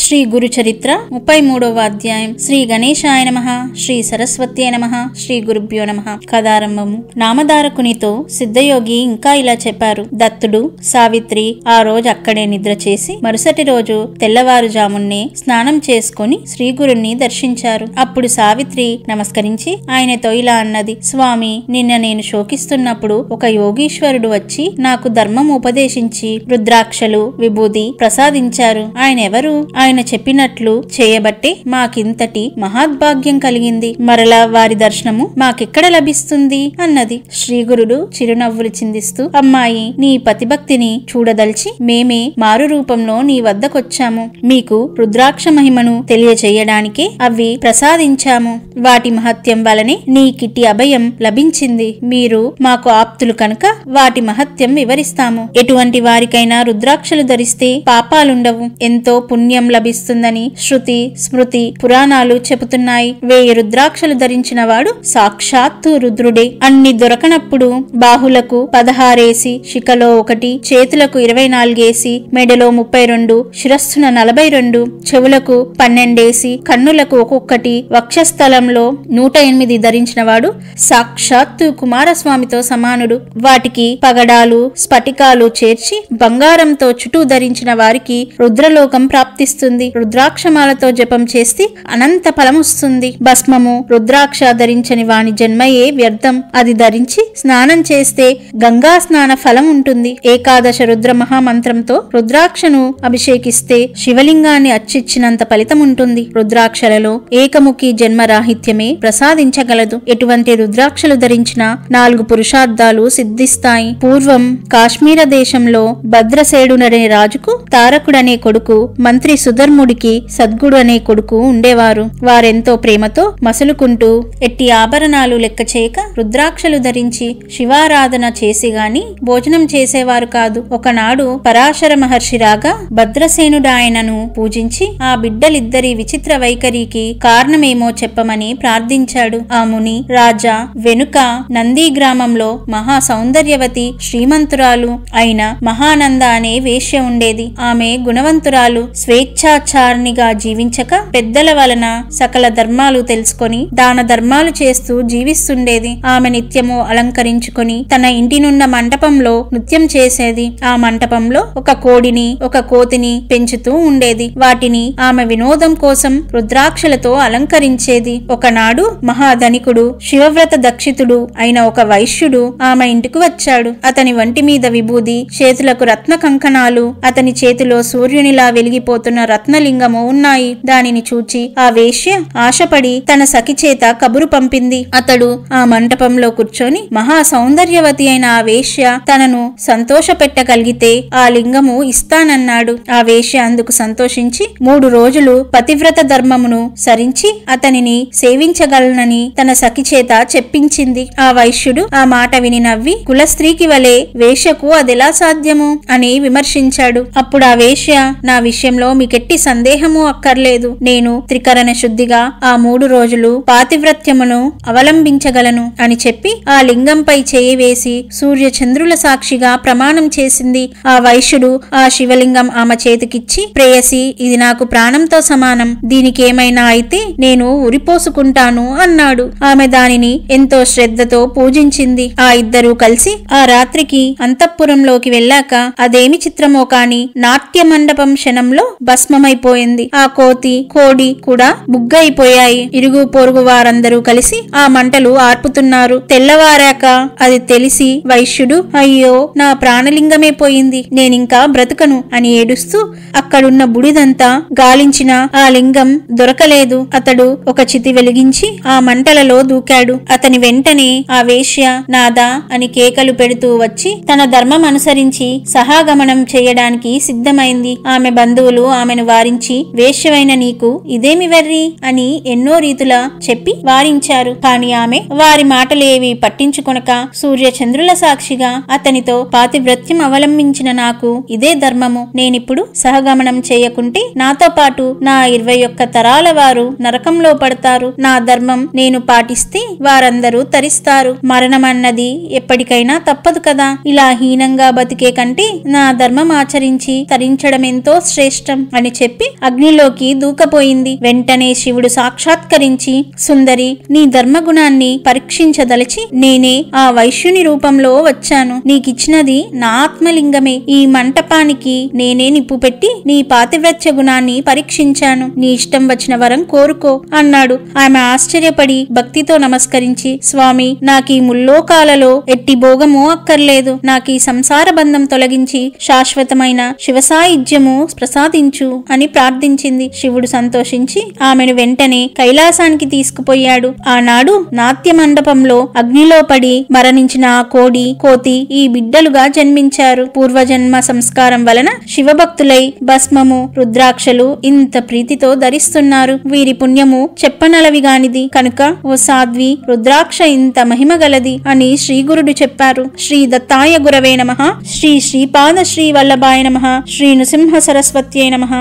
శ్రీ గురు చరిత్ర 33వ అధ్యాయం. శ్రీ గణేశాయ నమః, శ్రీ సరస్వత్యై నమః, శ్రీ గురుభ్యో నమః. కథారంభము. నామధారకునితో సిద్ధయోగి ఇంకా ఇలా చెప్పారు. దత్తుడు, సావిత్రి ఆ రోజు అక్కడే నిద్ర చేసి మరుసటి రోజు తెల్లవారుజామున్నే స్నానం చేసుకుని శ్రీగురుణ్ణి దర్శించారు. అప్పుడు సావిత్రి నమస్కరించి ఆయనతో ఇలా అన్నది. స్వామి, నిన్న నేను శోకిస్తున్నప్పుడు ఒక యోగీశ్వరుడు వచ్చి నాకు ధర్మం ఉపదేశించి రుద్రాక్షలు, విభూది ప్రసాదించారు. ఆయన ఎవరు? ఆయన చెప్పినట్లు చేయబట్టే మాకింతటి మహాద్భాగ్యం కలిగింది. మరలా వారి దర్శనము మాకెక్కడ లభిస్తుంది అన్నది. శ్రీగురుడు చిరునవ్వులు చిందిస్తూ, అమ్మాయి, నీ పతిభక్తిని చూడదల్చి మేమే మారు రూపంలో నీ వద్దకొచ్చాము. మీకు రుద్రాక్ష మహిమను తెలియచేయడానికే అవి ప్రసాదించాము. వాటి మహత్యం వలనే నీకిటి అభయం లభించింది. మీరు మాకు ఆప్తులు కనుక వాటి మహత్యం వివరిస్తాము. ఎటువంటి వారికైనా రుద్రాక్షలు ధరిస్తే పాపాలుండవు, ఎంతో పుణ్యం లభిస్తుందని శృతి, స్మృతి, పురాణాలు చెబుతున్నాయి. 1000 రుద్రాక్షలు ధరించిన వాడు సాక్షాత్తు రుద్రుడే. అన్ని దొరకనప్పుడు బాహులకు 16 వేసి, శిఖలో 1, చేతులకు 24 వేసి, మెడలో 32, శిరస్సున 42, చెవులకు 12 వేసి, కన్నులకు ఒక్కొక్కటి, వక్షస్థలంలో 108 ధరించిన వాడు సాక్షాత్తు కుమారస్వామితో సమానుడు. వాటికి పగడాలు, స్ఫటికాలు చేర్చి బంగారంతో చుట్టూ ధరించిన వారికి రుద్రలోకం ప్రాప్తిస్తుంది. రుద్రాక్షమాలతో జపం చేస్తే అనంత ఫలముస్తుంది. భస్మము, రుద్రాక్ష ధరించని వాని జన్మయే వ్యర్థం. అది ధరించి స్నానం చేస్తే గంగా స్నాన ఫలం ఉంటుంది. 11 రుద్ర మహామంత్రంతో రుద్రాక్షను అభిషేకిస్తే శివలింగాన్ని అర్చించినంత ఫలితం ఉంటుంది. రుద్రాక్షలలో ఏకముఖి జన్మరాహిత్యమే ప్రసాదించగలదు. ఎటువంటి రుద్రాక్షలు ధరించిన 4 పురుషార్థాలు సిద్ధిస్తాయి. పూర్వం కాశ్మీర దేశంలో భద్రసేనుడనే రాజుకు తారకుడనే కొడుకు, మంత్రి సుధర్ముడికి సద్గుడు అనే కొడుకు ఉండేవారు. వారెంతో ప్రేమతో మసులుకుంటూ ఎట్టి ఆభరణాలు లెక్క చేయక రుద్రాక్షలు ధరించి శివారాధన చేసి గాని భోజనం చేసేవారు కాదు. ఒకనాడు పరాశర మహర్షి రాగా భద్రసేనుడాయనను పూజించి ఆ బిడ్డలిద్దరి విచిత్ర వైఖరికి కారణమేమో చెప్పమని ప్రార్థించాడు. ఆ ముని, రాజా, వెనుక నంది గ్రామంలో మహా సౌందర్యవతి శ్రీమంతురాలు అయిన మహానంద అనే వేశ్య ఉండేది. ఆమె గుణవంతురాలు, స్వేచ్ఛాచారిణిగా జీవించక పెద్దల వలన సకల ధర్మాలు తెలుసుకొని దాన ధర్మాలు చేస్తూ జీవిస్తుండేది. ఆమె నిత్యము అలంకరించుకొని తన ఇంటినున్న మంటపంలో నృత్యం చేసేది. ఆ మంటపంలో ఒక కోడిని, ఒక కోతిని పెంచుతూ ఉండేది. వాటిని ఆమె వినోదం కోసం రుద్రాక్షలతో అలంకరించేది. ఒకనాడు మహాధనికుడు, శివవ్రత దక్షితుడు అయిన ఒక వైశ్యుడు ఆమె ఇంటికి వచ్చాడు. అతని వంటి మీద విభూది, చేతులకు రత్న కంకణాలు, అతని చేతిలో సూర్యునిలా వెలిగిపోతున్న రత్నలింగము ఉన్నాయి. దానిని చూచి ఆ వేశ్య ఆశపడి తన సఖి చేత కబురు పంపింది. అతడు ఆ మంటపంలో కూర్చొని మహా సౌందర్యవతి అయిన ఆ వేశ్య తనను సంతోష పెట్టగలిగితే ఆ లింగము ఇస్తానన్నాడు. ఆ వేశ్య అందుకు సంతోషించి 3 రోజులు పతివ్రత ధర్మమును సరించి అతనిని సేవించగలనని తన సఖి చేత చెప్పించింది. ఆ వైశ్యుడు ఆ మాట విని నవ్వి, కులస్త్రీకి వలె వేశ్యకు అదెలా సాధ్యము అని విమర్శించాడు. అప్పుడు ఆ వేశ్య, నా విషయంలో మీకెట్టి సందేహము అక్కర్లేదు. నేను త్రికరణ శుద్ధిగా ఆ 3 రోజులు పాతివ్రత్యమును అవలంబించగలను అని చెప్పి ఆ లింగంపై చేయి వేసి సూర్య చంద్రుల సాక్షిగా ప్రమాణం చేసింది. ఆ వైశ్యుడు ఆ శివలింగం ఆమె చేతికిచ్చి, ప్రేయసి, ఇది నాకు ప్రాణంతో సమానం. దీనికేమైనా అయితే నేను ఉరిపోసుకుంటాను అన్నాడు. ఆమె దానిని ఎంతో శ్రద్ధతో పూజించింది. ఆ ఇద్దరూ కలిసి ఆ రాత్రికి అంతఃపురంలోకి వెళ్ళాక అదేమి చిత్రమో కాని నాట్య మండపం క్షణంలో భస్మమైపోయింది. ఆ కోతి, కోడి కూడా బుగ్గైపోయాయి. ఇరుగు పొరుగు వారందరూ కలిసి ఆ మంటలు ఆర్పుతున్నారు. తెల్లవారాక అది తెలిసి వైశ్యుడు, అయ్యో, నా ప్రాణలింగమే పోయింది, నేనింకా బ్రతుకను అని ఏడుస్తూ అక్కడున్న బుడిదంతా గాలించిన ఆ లింగం దొరకలేదు. అతడు ఒక చితి వెలిగించి ఆ మంటలలో దూకాడు. అతని వెంటనే ఆ వేశ్య నాదా అని కేకలు పెడుతూ వచ్చి తన ధర్మం అనుసరించి సహాగమనం చేయడానికి సిద్ధమైంది. ఆమె బంధువులు ఆమెను వారించి, వేశ్యవైన నీకు ఇదేమి వెర్రి అని ఎన్నో రీతులా చెప్పి వారించారు. కాని ఆమె వారి మాటలేవి పట్టించుకొనక సూర్య చంద్రుల సాక్షిగా అతనితో పాతివ్రత్యం అవలంబించిన నాకు ఇదే ధర్మము. నేనిప్పుడు సహగమనం చేయకుంటే నాతో పాటు నా 21 తరాల వారు నరకంలో పడతారు. నా ధర్మం నేను పాటిస్తే వారందరూ తరిస్తారు. మరణమన్నది ఎప్పటికైనా తప్పదు కదా. ఇలా హీనంగా బతికే కంటే నా ధర్మం ఆచరించి తరించడమెంతో శ్రేష్టం అని చెప్పి అగ్నిలోకి దూకపోయింది. వెంటనే శివుడు సాక్షాత్కరించి, సుందరి, నీ ధర్మగుణాన్ని పరీక్షించదలిచి నేనే ఆ వైశ్యుని రూపంలో వచ్చాను. నీకిచ్చినది నా ఆత్మలింగమే. ఈ మంటపానికి నేనే నిప్పు పెట్టి నీ పాతివ్రత్య గుణాన్ని పరీక్షించాను. నీ ఇష్టం వచ్చిన వరం కోరుకో అన్నాడు. ఆమె ఆశ్చర్యపడి భక్తితో నమస్కరించి, స్వామి, నాకీ ముల్లోకాలలో ఎట్టి భోగము అక్కర్లేదు. నాకీ సంసార బంధం తొలగించి శాశ్వతమైన శివసాయుధ్యము ప్రసాదించు అని ప్రార్థించింది. శివుడు సంతోషించి ఆమెను వెంటనే కైలాసానికి తీసుకుపోయాడు. ఆనాడు నాట్య మండపంలో అగ్నిలో పడి మరణించిన ఆ కోతి ఈ బిడ్డలుగా జన్మించారు. పూర్వజన్మ సంస్కారం వలన శివభక్తులై భస్మము, రుద్రాక్షలు ఇంత ప్రీతితో ధరిస్తున్నారు. వీరి పుణ్యము చెప్పనలవిగానిది కనుక ఓ సాధ్వి, రుద్రాక్ష ఇంత మహిమగలది అని శ్రీగురుడు చెప్పారు. శ్రీ దత్తాయ గురవే నమః. శ్రీ శ్రీపాద శ్రీ వల్లభాయ నమః. శ్రీ నృసింహ సరస్వత్యై నమః.